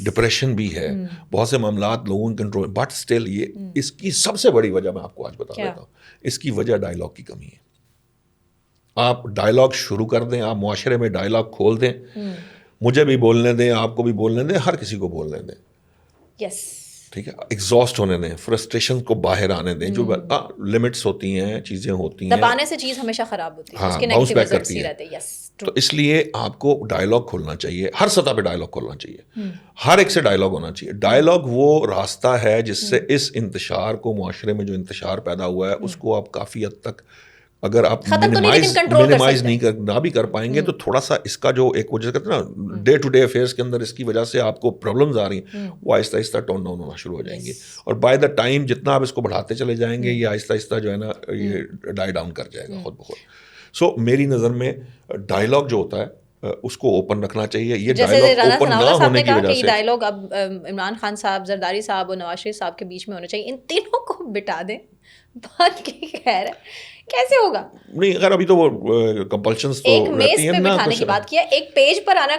ڈپریشن بھی ہے, بہت سے معاملات لوگوں کے کنٹرول, بٹ اسٹل یہ اس کی سب سے بڑی وجہ میں آپ کو آج بتا دیتا ہوں, اس کی وجہ ڈائلاگ کی کمی ہے. آپ ڈائلاگ شروع کر دیں, آپ معاشرے میں ڈائلاگ کھول دیں, مجھے بھی بولنے دیں, آپ کو بھی بولنے دیں, ہر کسی کو بولنے دیں, یس ٹھیک ہے, ایگزاسٹ ہونے دیں, فرسٹریشن کو باہر آنے دیں, جو لمٹس ہوتی ہیں, چیزیں ہوتی ہیں, دبانے سے چیز ہمیشہ خراب ہوتی ہے, ہاں, اس کے باؤنس نیگیٹو بیک ریزلٹس کرتی ہی ہے. رہتے ہیں. یس, تو اس لیے آپ کو ڈائلاگ کھولنا چاہیے, ہر سطح پہ ڈائلاگ کھولنا چاہیے, ہر ایک سے ڈائلاگ ہونا چاہیے. ڈائلاگ وہ راستہ ہے جس سے اس انتشار کو, معاشرے میں جو انتشار پیدا ہوا ہے اس کو آپ کافی حد تک اگر آپ منیمائز نہ بھی کر پائیں گے تو تھوڑا سا اس کا جو ایک وجہ کہتے ہیں نا ڈے ٹو ڈے افیئرس کے اندر اس کی وجہ سے آپ کو پرابلمز آ رہی ہیں, وہ آہستہ آہستہ ٹون ڈاؤن ہونا شروع ہو جائیں گے, اور بائی دا ٹائم جتنا آپ اس کو بڑھاتے چلے جائیں گے یہ آہستہ آہستہ جو ہے نا یہ ڈائی ڈاؤن کر جائے گا خود بخود. سو میری نظر میں ڈائلاگ جو ہوتا ہے اس کو اوپن رکھنا چاہیے. یہ ڈائلاگ اوپن نہ ہونے کی وجہ سے ڈائلاگ اب عمران خان صاحب, زرداری صاحب اور نواز شریف صاحب کے بیچ میں ہونا چاہیے, ان تینوں کو بٹا دیں, بات کی خیر ہے, کیسے ہوگا؟ نہیں اگر ابھی تو وہ کمپلشنز تو ایک میز پہ بٹھانے کی بات کیا, ایک پیج پر آنا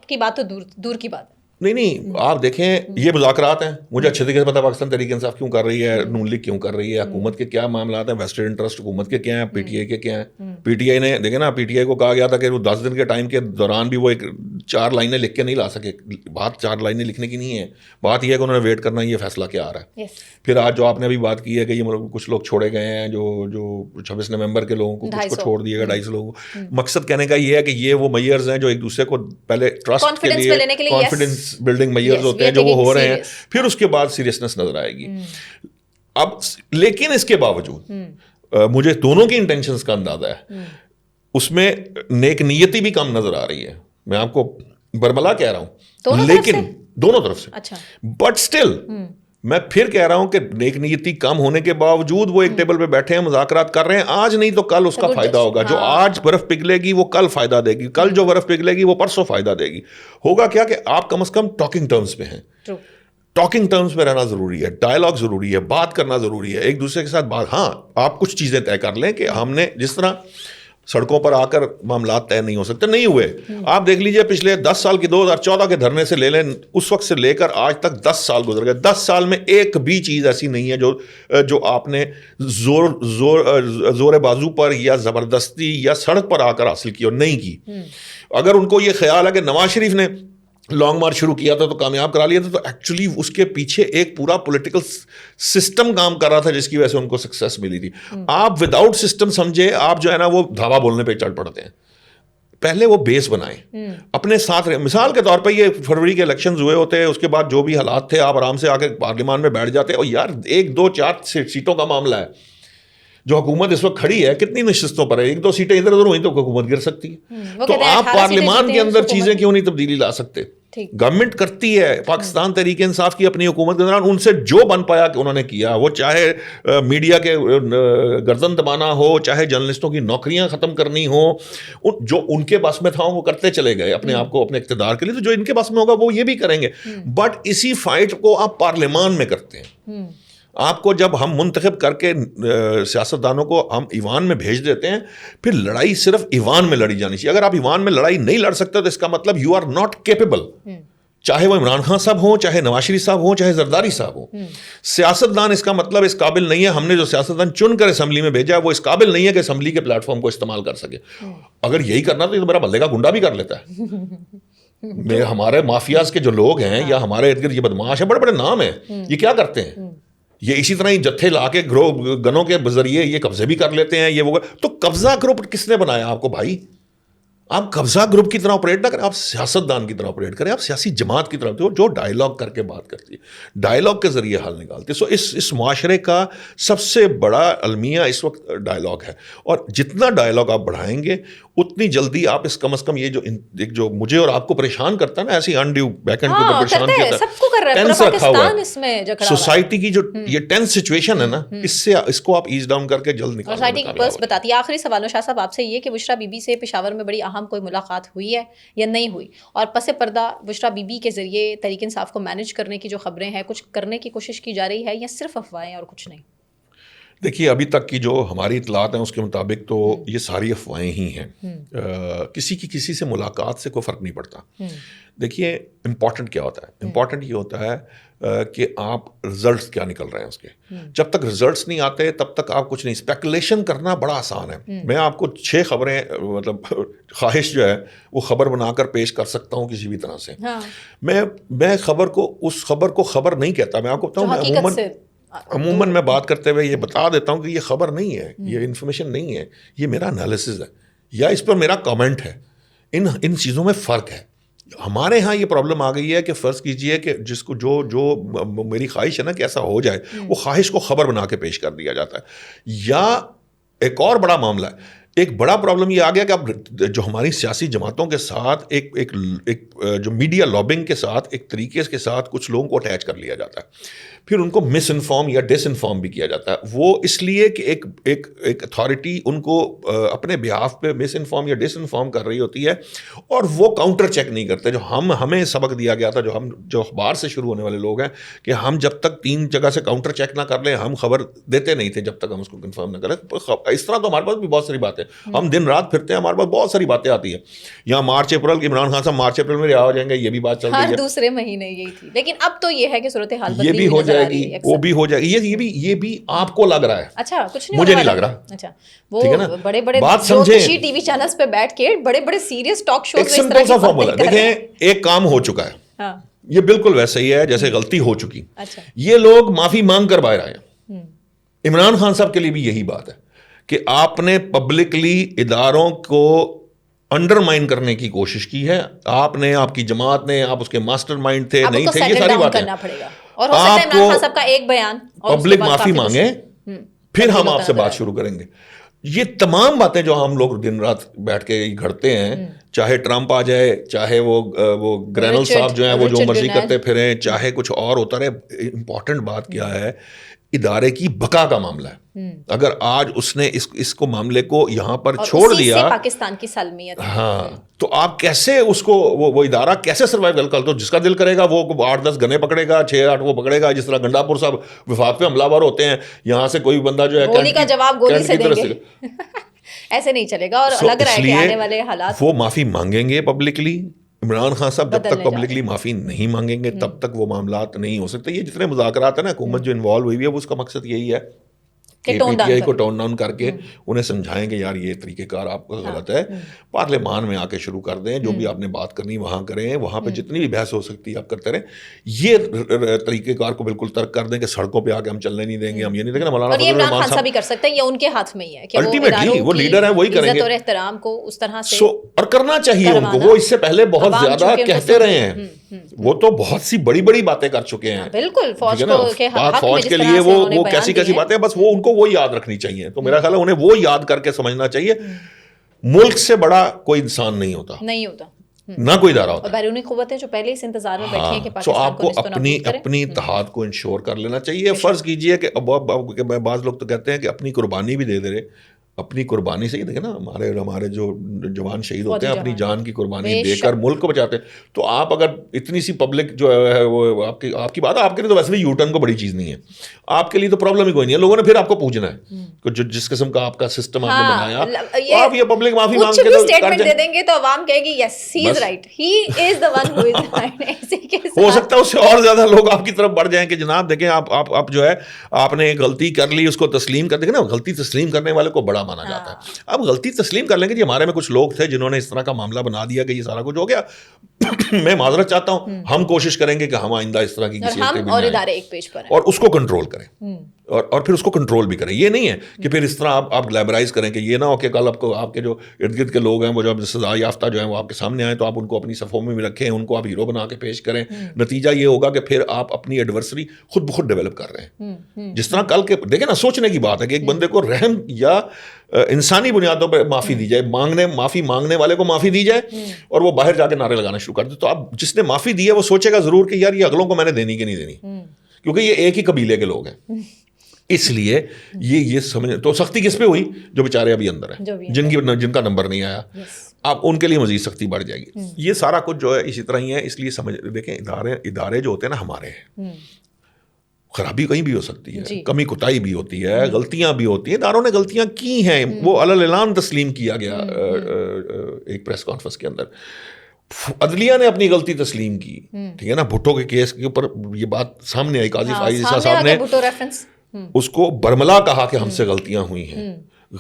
کی بات تو دور کی بات ہے. نہیں آپ دیکھیں یہ مذاکرات ہیں, مجھے اچھے طریقے سے پتا پاکستان تحریک انصاف کیوں کر رہی ہے, نون لیگ کیوں کر رہی ہے, حکومت کے کیا معاملات ہیں, ویسٹڈ انٹرسٹ حکومت کے کیا ہیں, پی ٹی آئی کے کیا ہیں. پی ٹی آئی نے دیکھیں نا, پی ٹی آئی کو کہا گیا تھا کہ وہ 10 دن کے ٹائم کے دوران بھی وہ ایک 4 لائنیں لکھ کے نہیں لا سکے. بات 4 لائنیں لکھنے کی نہیں ہے, بات یہ ہے کہ انہوں نے ویٹ کرنا یہ فیصلہ کیا آ رہا ہے. پھر آج جو آپ نے ابھی بات کی ہے کہ یہ کچھ لوگ چھوڑے گئے ہیں, جو 26 نومبر کے لوگوں کو کچھ کو چھوڑ دیا گیا, 250 لوگوں کو. مقصد کہنے کا یہ ہے کہ یہ وہ میئرز ہیں جو ایک دوسرے کو پہلے ٹرسٹ کے لیے کانفیڈنس بلڈنگ میئرز ہوتے ہیں جو وہ ہو رہے ہیں, پھر اس کے بعد سیریسنس نظر آئے گی. اب لیکن اس کے باوجود مجھے دونوں کی انٹینشنز کا اندازہ ہے, اس میں نیک نیتی بھی کم نظر آ رہی ہے. میں آپ کو برملا کہہ رہا ہوں, لیکن دونوں طرف سے, بٹ اسٹل میں پھر کہہ رہا ہوں کہ نیک نیتی کم ہونے کے باوجود وہ ایک ٹیبل پہ بیٹھے ہیں, مذاکرات کر رہے ہیں. آج نہیں تو کل اس کا فائدہ ہوگا. جو آج برف پگھلے گی وہ کل فائدہ دے گی, کل جو برف پگھلے گی وہ پرسوں فائدہ دے گی. ہوگا کیا کہ آپ کم از کم ٹاکنگ ٹرمز پہ ہیں. ٹاکنگ ٹرمز میں رہنا ضروری ہے, ڈائلاگ ضروری ہے, بات کرنا ضروری ہے ایک دوسرے کے ساتھ. بات ہاں آپ کچھ چیزیں طے کر لیں کہ ہم نے جس طرح سڑکوں پر آ کر معاملات طے نہیں ہو سکتے, نہیں ہوئے. آپ دیکھ لیجئے پچھلے 10 سال کی 2014 کے دھرنے سے لے لیں, اس وقت سے لے کر آج تک 10 سال گزر گئے. 10 سال میں ایک بھی چیز ایسی نہیں ہے جو آپ نے زور بازو پر یا زبردستی یا سڑک پر آ کر حاصل کی اور نہیں کی. اگر ان کو یہ خیال ہے کہ نواز شریف نے لانگ مارچ شروع کیا تھا تو کامیاب کرا لیا تھا, تو ایکچولی اس کے پیچھے ایک پورا پولیٹیکل سسٹم کام کر رہا تھا جس کی وجہ سے ان کو سکسیس ملی تھی. آپ وداؤٹ سسٹم سمجھے آپ جو ہے نا وہ دھاوا بولنے پہ چڑھ پڑتے ہیں. پہلے وہ بیس بنائیں اپنے ساتھ. مثال کے طور پہ یہ فروری کے الیکشنز ہوئے ہوتے ہیں, اس کے بعد جو بھی حالات تھے آپ آرام سے آ کے پارلیمان میں بیٹھ جاتے. اور یار 1 2 4 سیٹوں کا معاملہ ہے. جو حکومت اس وقت کھڑی ہے کتنی نشستوں پر ہے, 1 2 سیٹیں ادھر ادھر ہوئی تو حکومت گر سکتی ہے. تو آپ پارلیمان کے اندر چیزیں کیوں نہیں تبدیلی لا سکتے؟ گورنمنٹ کرتی ہے. پاکستان تحریک انصاف کی اپنی حکومت کے دوران ان سے جو بن پایا کہ انہوں نے کیا, وہ چاہے میڈیا کے گردن دبانا ہو, چاہے جرنلسٹوں کی نوکریاں ختم کرنی ہو, جو ان کے بس میں تھا وہ کرتے چلے گئے اپنے آپ کو اپنے اقتدار کے لیے. تو جو ان کے بس میں ہوگا وہ یہ بھی کریں گے. بٹ اسی فائٹ کو آپ پارلیمان میں کرتے ہیں. آپ کو جب ہم منتخب کر کے سیاستدانوں کو ہم ایوان میں بھیج دیتے ہیں, پھر لڑائی صرف ایوان میں لڑی جانی چاہیے. اگر آپ ایوان میں لڑائی نہیں لڑ سکتے تو اس کا مطلب یو آر ناٹ کیپیبل. چاہے وہ عمران خان صاحب ہوں, چاہے نواز شریف صاحب ہوں, چاہے زرداری صاحب ہوں. سیاستدان اس کا مطلب اس قابل نہیں ہے. ہم نے جو سیاستدان چن کر اسمبلی میں بھیجا ہے وہ اس قابل نہیں ہے کہ اسمبلی کے پلیٹ فارم کو استعمال کر سکے. اگر یہی کرنا تو میرا بندے کا گنڈا بھی کر لیتا ہے. ہمارے مافیاز کے جو لوگ ہیں یا ہمارے ارد گرد یہ بدماش ہیں, بڑے بڑے نام ہیں, یہ کیا کرتے ہیں؟ یہ اسی طرح ہی جتھے لا کے گنوں کے ذریعے یہ قبضے بھی کر لیتے ہیں. یہ وہ تو قبضہ گروپ کس نے بنایا آپ کو بھائی؟ آپ قبضہ گروپ کی طرح آپریٹ نہ کریں, آپ سیاستدان کی طرح آپریٹ کریں, آپ سیاسی جماعت کی طرح جو ڈائلاگ کر کے بات کرتی ہے, ڈائلاگ کے ذریعے حل نکالتی ہے. سو اس معاشرے کا سب سے بڑا المیہ اس وقت ڈائلاگ ہے, اور جتنا ڈائلاگ آپ بڑھائیں گے اتنی جلدی آپ اس کم از کم یہ جو مجھے اور آپ کو پریشان کرتا ہے نا ایسی انڈیو بیک اینڈ کے اوپر پریشان کیا تھا، ٹینس رکھا ہوا ہے سوسائٹی کی جو یہ ٹینس سچویشن ہے نا، اس کو آپ ایز ڈاؤن کر کے جلد نکالیں. سوسائٹی کی پلس بتاتی ہے. آخری سوال شاہ صاحب آپ سے یہ کہ بشریٰ بی بی سے پشاور میں بڑی اہم کوئی ملاقات ہوئی ہے یا نہیں ہوئی، اور پس پردہ بشریٰ بی بی کے ذریعے تحریک انصاف کو مینیج کرنے کی جو خبریں ہیں کچھ کرنے کی کوشش کی جا رہی ہے یا صرف افواہیں اور کچھ نہیں؟ دیکھیے ابھی تک کی جو ہماری اطلاعات ہیں اس کے مطابق تو یہ ساری افواہیں ہی ہیں. کسی کی کسی سے ملاقات سے کوئی فرق نہیں پڑتا. دیکھیے امپورٹنٹ کیا ہوتا ہے، امپورٹنٹ یہ ہوتا ہے کہ آپ رزلٹس کیا نکل رہے ہیں اس کے. جب تک رزلٹس نہیں آتے تب تک آپ کچھ نہیں. اسپیکولیشن کرنا بڑا آسان ہے. میں آپ کو 6 خبریں مطلب خواہش جو ہے وہ خبر بنا کر پیش کر سکتا ہوں کسی بھی طرح سے. میں خبر کو اس خبر کو خبر نہیں کہتا. میں آپ کو بتاؤں عموماً میں بات کرتے ہوئے یہ بتا دیتا ہوں کہ یہ خبر نہیں ہے، یہ انفارمیشن نہیں ہے، یہ میرا انالیسز ہے یا اس پر میرا کامنٹ ہے. ان چیزوں میں فرق ہے. ہمارے ہاں یہ پرابلم آ گئی ہے کہ فرض کیجئے کہ جس کو جو میری خواہش ہے نا کہ ایسا ہو جائے، وہ خواہش کو خبر بنا کے پیش کر دیا جاتا ہے. یا ایک اور بڑا معاملہ ہے، ایک بڑا پرابلم یہ آ گیا کہ اب جو ہماری سیاسی جماعتوں کے ساتھ ایک جو میڈیا لابنگ کے ساتھ ایک طریقے کے ساتھ کچھ لوگوں کو اٹیچ کر لیا جاتا ہے، پھر ان کو مس انفارم یا ڈس انفارم بھی کیا جاتا ہے. وہ اس لیے کہ ایک اتھارٹی ان کو اپنے بیہاف پہ مس انفارم یا ڈس انفارم کر رہی ہوتی ہے اور وہ کاؤنٹر چیک نہیں کرتے. جو ہمیں سبق دیا گیا تھا، جو اخبار سے شروع ہونے والے لوگ ہیں، کہ ہم جب تک 3 جگہ سے کاؤنٹر چیک نہ کر لیں ہم خبر دیتے نہیں تھے جب تک ہم اس کو کنفرم نہ کریں. اس طرح تو ہمارے پاس بھی بہت ساری باتیں، ہم دن رات پھرتے ہیں، ہمارے پاس بہت ساری باتیں آتی ہیں. یہاں مارچ اپریل عمران خان صاحب مارچ اپریل میں رہا ہو جائیں گے، یہ بھی بات چل رہی ہے. ہر دوسرے مہینے یہی تھی، لیکن اب تو یہ ہے کہ صورتحال یہ بھی ہو جائے گی، وہ بھی ہو جائے گی. یہ بھی آپ کو لگ رہا ہے. اچھا کچھ نہیں، مجھے نہیں لگ رہا. اچھا وہ بڑے بڑے کشی ٹی وی چینلز پہ بیٹھ کے بڑے بڑے سیریس ٹاک شوز میں اس طرح کی باتیں کر رہے ہیں. دیکھیں ایک کام ہو چکا ہے، یہ بالکل ویسے ہی ہے جیسے غلطی ہو چکی. یہ لوگ معافی مانگ کر باہر آئے ہیں. عمران خان صاحب کے لیے بھی یہی بات ہے کہ آپ نے پبلکلی اداروں کو انڈرمائن کرنے کی کوشش کی ہے. آپ نے، آپ کی جماعت نے، آپ اس کے ماسٹر مائنڈ تھے نہیں تھے، یہ ساری باتیں. اور ہو سکتا ہے عمران خان صاحب کا ایک بیان پبلک معافی مانگے، پھر ہم آپ سے بات شروع کریں گے. یہ تمام باتیں جو ہم لوگ دن رات بیٹھ کے گھڑتے ہیں، چاہے ٹرمپ آ جائے، چاہے وہ گرینل صاحب جو ہیں وہ جو مرضی کرتے پھریں، چاہے کچھ اور ہوتا رہے. امپورٹنٹ بات کیا ہے، ادارے کی بقا کا معاملہ ہے. اگر آج اس نے اس کو معاملے کو یہاں پر چھوڑ دیا، پاکستان کی سالمیت، ہاں، تو آپ کیسے اس کو وہ ادارہ کیسے سروائیو کر؟ تو جس کا دل کرے گا وہ 8-10 گنے پکڑے گا، 6-8 وہ پکڑے گا. جس طرح گنڈا پور صاحب وفاق پہ حملہ آور ہوتے ہیں، یہاں سے کوئی بندہ جو ہے گولی کا جواب گولی سے دیں گے، ایسے نہیں چلے گا. اور لگ رہا ہے کہ آنے والے حالات وہ معافی مانگیں گے پبلکلی. عمران خان صاحب جب تک پبلکلی معافی نہیں مانگیں گے تب تک وہ معاملات نہیں ہو سکتے. یہ جتنے مذاکرات ہیں نا، حکومت جو انوالو ہوئی ہے، وہ اس کا مقصد یہی ہے کہ پی ٹی آئی کو ٹون ڈاؤن کر کے انہیں سمجھائیں کہ یار یہ طریقہ کار آپ کا غلط ہے. پارلیمان میں آ کے شروع کر دیں، جو بھی آپ نے بات کرنی وہاں کریں، وہاں پہ جتنی بھی بحث ہو سکتی ہے آپ کرتے رہیں. یہ طریقہ کار کو بالکل ترک کر دیں کہ سڑکوں پہ آ کے ہم چلنے نہیں دیں گے، ہم یہ نہیں دیں گے. مولانا فضل الرحمان خان صاحب بھی کر سکتے ہیں، یہ ان کے ہاتھ میں ہی ہے کہ الٹیمیٹلی وہ لیڈر ہیں، وہی کریں گے. عزت اور احترام کو اس طرح سے اور کرنا چاہیے ان کو. وہ اس سے پہلے بہت زیادہ کہتے رہے ہیں، وہ تو بہت سی بڑی بڑی باتیں کر چکے ہیں. بالکل فوج کے لیے وہ کیسی باتیں، بس وہ ان کو وہ یاد رکھنی چاہیے. تو میرا خیال ہے انہیں وہ یاد کر کے سمجھنا چاہیے ملک سے بڑا کوئی انسان نہیں ہوتا، نہ کوئی ادارہ ہوتا. بیرونی قوتیں جو پہلے اس انتظار میں بیٹھی ہیں کہ پاکستان کو آپ کو اپنی اتحاد کو انشور کر لینا چاہیے. فرض کیجئے کہ بعض لوگ تو کہتے ہیں کہ اپنی قربانی بھی دے دے رہے. اپنی قربانی سے ہی دیکھیں نا، ہمارے جو جوان شہید ہوتے ہیں اپنی جان کی قربانی دے کر ملک کو بچاتے ہیں. تو آپ اگر اتنی سی پبلک جو ہے وہ آپ کی بات، آپ کے لیے تو ویسے بھی یو ٹرن کو بڑی چیز نہیں ہے، آپ کے لیے تو پرابلم ہی کوئی نہیں ہے. لوگوں نے پھر آپ کو پوچھنا ہے کہ جس قسم کا آپ کا سسٹم آپ نے بنایا، آپ یہ پبلک معافی مانگ کے اسٹیٹمنٹ دے دیں گے تو عوام کہے گی yes he is right, he is the one who is right. ہو سکتا ہے اس سے اور زیادہ لوگ آپ کی طرف بڑھ جائیں کہ جناب دیکھیں آپ جو ہے آپ نے غلطی کر لی، اس کو تسلیم کر دیں نا. غلطی تسلیم کرنے والے کو بڑا مانا جاتا ہے. اب غلطی تسلیم کر لیں گے جی ہمارے میں کچھ لوگ تھے جنہوں نے اس طرح کا معاملہ بنا دیا کہ یہ سارا کچھ ہو گیا، میں معذرت چاہتا ہوں. ہم کوشش کریں گے کہ ہم آئندہ اس طرح کی اور ادارے ایک پیج پر اور اس کو کنٹرول کریں، اور پھر اس کو کنٹرول بھی کریں. یہ نہیں ہے کہ پھر اس طرح آپ گلیبرائز کریں کہ یہ نہ ہو کہ کل آپ کے جو ارد گرد کے لوگ ہیں وہ جو سزا یافتہ جو ہیں وہ آپ کے سامنے آئیں تو آپ ان کو اپنی صفوں میں بھی رکھیں، ان کو آپ ہیرو بنا کے پیش کریں. نتیجہ یہ ہوگا کہ پھر آپ اپنی ایڈورسری خود بخود ڈیولپ کر رہے ہیں. جس طرح کل کے دیکھیں نا، سوچنے کی بات ہے کہ ایک بندے کو رحم یا انسانی بنیادوں پر معافی دی جائے, معافی مانگنے والے کو معافی دی جائے اور وہ باہر جا کے نعرے لگانا شروع کر دے. تو اب جس نے معافی دی ہے وہ سوچے گا ضرور کہ یار یہ اگلوں کو میں نے دینی کہ نہیں دینی, کیونکہ یہ ایک ہی قبیلے کے لوگ ہیں. اس لیے یہ سمجھ, تو سختی کس پہ ہوئی؟ جو بیچارے ابھی اندر ہیں, جن کا نمبر نہیں آیا, اب ان کے لیے مزید سختی بڑھ جائے گی. یہ سارا کچھ جو ہے اسی طرح ہی ہے. اس لیے سمجھ دیکھیں, ادارے جو ہوتے ہیں نا ہمارے ہیں, خرابی کہیں بھی ہو سکتی ہے, کمی کوتاہی بھی ہوتی ہے, غلطیاں بھی ہوتی ہیں. اداروں نے غلطیاں کی ہیں, وہ علی اعلان تسلیم کیا گیا ایک پریس کانفرنس کے اندر. عدلیہ نے اپنی غلطی تسلیم کی, ٹھیک ہے نا. بھٹو کے کیس کے اوپر یہ بات سامنے آئی, قاضی فائز عیسیٰ صاحب نے اس کو برملا کہا کہ ہم سے غلطیاں ہوئی ہیں.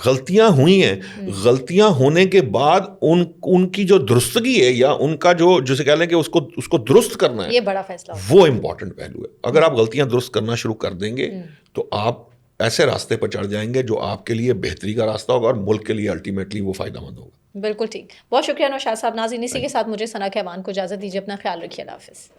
غلطیاں ہوئی ہیں, غلطیاں ہونے کے بعد ان کی جو درستگی ہے یا ان کا جو جسے کہہ لیں کہ اس کو درست کرنا ہے, یہ بڑا فیصلہ, وہ امپورٹنٹ پہلو ہے. اگر آپ غلطیاں درست کرنا شروع کر دیں گے تو آپ ایسے راستے پر چڑھ جائیں گے جو آپ کے لیے بہتری کا راستہ ہوگا اور ملک کے لیے الٹیمیٹلی وہ فائدہ مند ہوگا. بالکل ٹھیک. بہت شکریہ نوشاد صاحب. ناظرین اسی کے ساتھ مجھے ثنا کیوان کو اجازت دیجیے. اپنا خیال رکھیے. اللہ حافظ.